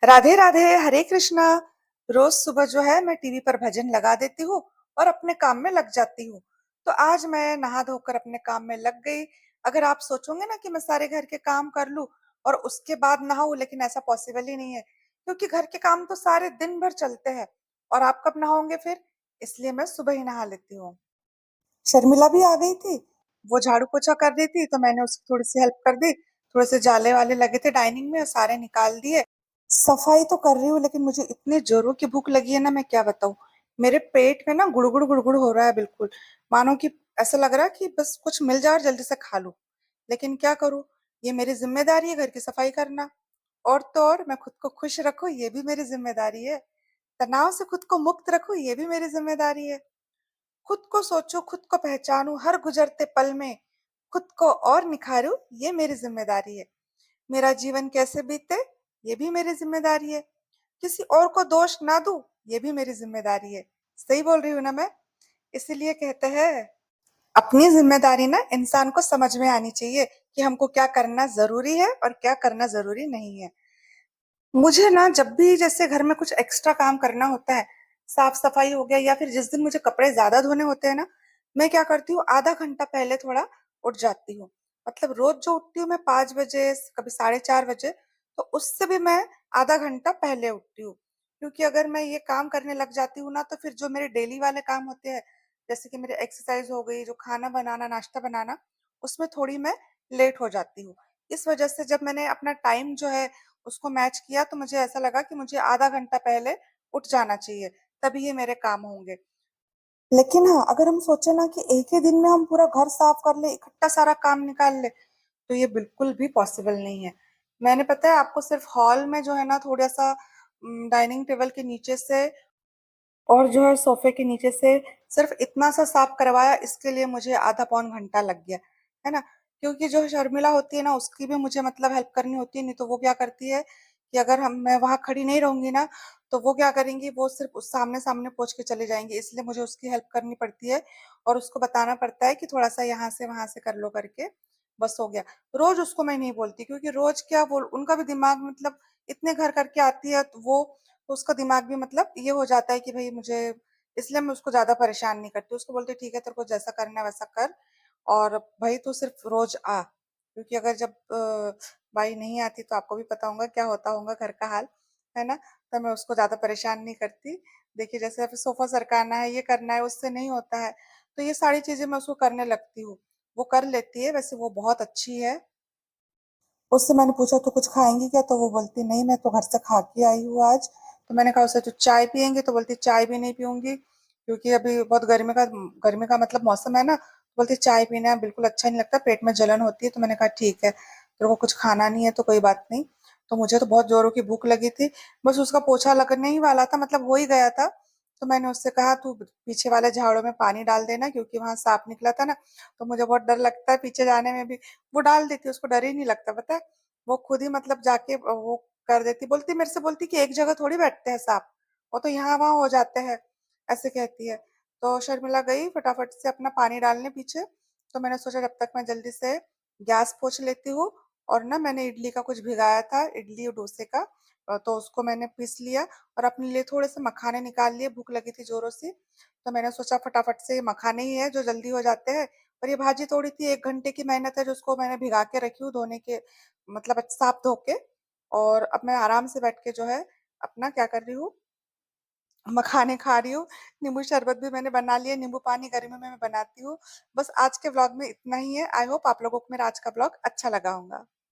राधे राधे, हरे कृष्णा। रोज सुबह जो है मैं टीवी पर भजन लगा देती हूँ और अपने काम में लग जाती हूँ। तो आज मैं नहा धोकर अपने काम में लग गई। अगर आप सोचोगे ना कि मैं सारे घर के काम कर लूं और उसके बाद नहाऊं, लेकिन ऐसा पॉसिबल ही नहीं है, क्योंकि घर के काम तो सारे दिन भर चलते हैं। और आप कब नहाओगे फिर? इसलिए मैं सुबह ही नहा लेती हूँ। शर्मिला भी आ गई थी। वो झाड़ू पोछा कर रही थी तो मैंने उसकी थोड़ी सी हेल्प कर दी। थोड़े से जाले वाले लगे थे डाइनिंग में, सारे निकाल दिए। सफाई तो कर रही हूँ, लेकिन मुझे इतने जोरों की भूख लगी है ना, मैं क्या बताऊँ। मेरे पेट में ना गुड़गुड़ गुड़गुड़ हो रहा है, बिल्कुल मानो कि ऐसा लग रहा है कि बस कुछ मिल जाए और जल्दी से खा लूं। लेकिन क्या करूँ, ये मेरी जिम्मेदारी है घर की सफाई करना। और तो और मैं खुद को खुश रखूं, ये भी मेरी जिम्मेदारी है। तनाव से खुद को मुक्त रखूं, ये भी मेरी जिम्मेदारी है। खुद को सोचूं, खुद को पहचानूं, हर गुजरते पल में खुद को और निखारूं, ये मेरी जिम्मेदारी है। मेरा जीवन कैसे बीते, ये भी मेरी जिम्मेदारी है। किसी और को दोष ना दूं, ये भी मेरी जिम्मेदारी है। सही बोल रही हूँ ना मैं? इसीलिए कहते हैं, अपनी जिम्मेदारी ना इंसान को समझ में आनी चाहिए कि हमको क्या करना जरूरी है और क्या करना जरूरी नहीं है। मुझे ना जब भी जैसे घर में कुछ एक्स्ट्रा काम करना होता है, साफ सफाई हो गया या फिर जिस दिन मुझे कपड़े ज्यादा धोने होते हैं ना, मैं क्या करती हूँ, आधा घंटा पहले थोड़ा उठ जाती हूँ। मतलब रोज जो उठती हूँ मैं 5 बजे, कभी 4:30 बजे, तो उससे भी मैं आधा घंटा पहले उठती हूँ। क्योंकि अगर मैं ये काम करने लग जाती हूँ ना, तो फिर जो मेरे डेली वाले काम होते हैं, जैसे कि मेरे एक्सरसाइज हो गई, जो खाना बनाना, नाश्ता बनाना, उसमें थोड़ी मैं लेट हो जाती हूँ। इस वजह से जब मैंने अपना टाइम जो है उसको मैच किया, तो मुझे ऐसा लगा कि मुझे आधा घंटा पहले उठ जाना चाहिए, तभी ये मेरे काम होंगे। लेकिन हाँ, अगर हम सोचे ना कि एक ही दिन में हम पूरा घर साफ कर ले, इकट्ठा सारा काम निकाल ले, तो ये बिल्कुल भी पॉसिबल नहीं है। मैंने, पता है आपको, सिर्फ हॉल में जो है ना, थोड़ा सा डाइनिंग टेबल के नीचे से और जो है सोफे के नीचे से सिर्फ इतना सा साफ करवाया, इसके लिए मुझे आधा पौन घंटा लग गया, है ना। क्योंकि जो शर्मिला होती है ना, उसकी भी मुझे मतलब हेल्प करनी होती है। नहीं तो वो क्या करती है कि अगर हम मैं वहां खड़ी नहीं रहूंगी ना, तो वो क्या करेंगी, वो सिर्फ उस सामने सामने पहुंच के चले जाएंगे। इसलिए मुझे उसकी हेल्प करनी पड़ती है और उसको बताना पड़ता है कि थोड़ा सा यहाँ से वहां से कर लो करके, बस हो गया। रोज उसको मैं नहीं बोलती, क्योंकि रोज क्या बोल, उनका भी दिमाग मतलब इतने घर करके आती है, तो उसका दिमाग भी मतलब ये हो जाता है कि भाई मुझे, इसलिए मैं उसको ज्यादा परेशान नहीं करती। उसको बोलती ठीक है, तेरे को जैसा करना है वैसा कर, और भाई तू सिर्फ रोज आ। क्योंकि अगर जब बाई नहीं आती तो आपको भी पता होगा क्या होता होगा घर का हाल, है ना। तो मैं उसको ज्यादा परेशान नहीं करती। देखिए, जैसे अभी सोफा सरकाना है, ये करना है, उससे नहीं होता है, तो ये सारी चीजें मैं उसको करने लगती हूँ। वो कर लेती है, वैसे वो बहुत अच्छी है। उससे मैंने पूछा तो कुछ खाएंगी क्या, तो वो बोलती नहीं, मैं तो घर से खा के आई हूँ आज। तो मैंने कहा उससे तो चाय पियेंगे, तो बोलती चाय भी नहीं पीऊंगी, क्योंकि अभी बहुत गर्मी का मतलब मौसम है ना। तो बोलती चाय पीना बिल्कुल अच्छा नहीं लगता, पेट में जलन होती है। तो मैंने कहा ठीक है, तेरे को कुछ खाना नहीं है तो कोई बात नहीं। तो मुझे तो बहुत जोरों की भूख लगी थी। बस उसका पोछा लगने ही वाला था, मतलब हो ही गया था। तो मैंने उससे कहा तू पीछे वाले झाड़ों में पानी डाल देना, क्योंकि वहां सांप निकला था ना, तो मुझे बहुत डर लगता है पीछे जाने में भी। वो डाल देती, उसको डर ही नहीं लगता, पता है। वो खुद ही मतलब जाके वो कर देती। बोलती मेरे से, बोलती कि एक जगह थोड़ी बैठते हैं सांप, वो तो यहाँ वहां हो जाते हैं, ऐसे कहती है। तो शर्मिला गई फटाफट से अपना पानी डालने पीछे। तो मैंने सोचा जब तक मैं जल्दी से गैस पोंछ लेती हूँ। और ना, मैंने इडली का कुछ भिगाया था, इडली और डोसे का, तो उसको मैंने पीस लिया और अपने लिए थोड़े से मखाने निकाल लिए। भूख लगी थी जोरों से, तो मैंने सोचा फटाफट से, ये मखाने ही है जो जल्दी हो जाते हैं। और ये भाजी थोड़ी थी, 1 घंटे की मेहनत है, जो उसको मैंने भिगा के रखी हूँ धोने के, मतलब साफ धो के। और अब मैं आराम से बैठ के जो है अपना क्या कर रही हूँ, मखाने खा रही हूँ। नींबू शरबत भी मैंने बना लिया, नींबू पानी गर्मी में मैं बनाती हूँ। बस आज के व्लॉग में इतना ही है। आई होप आप लोगों को मेरा आज का व्लॉग अच्छा लगा होगा।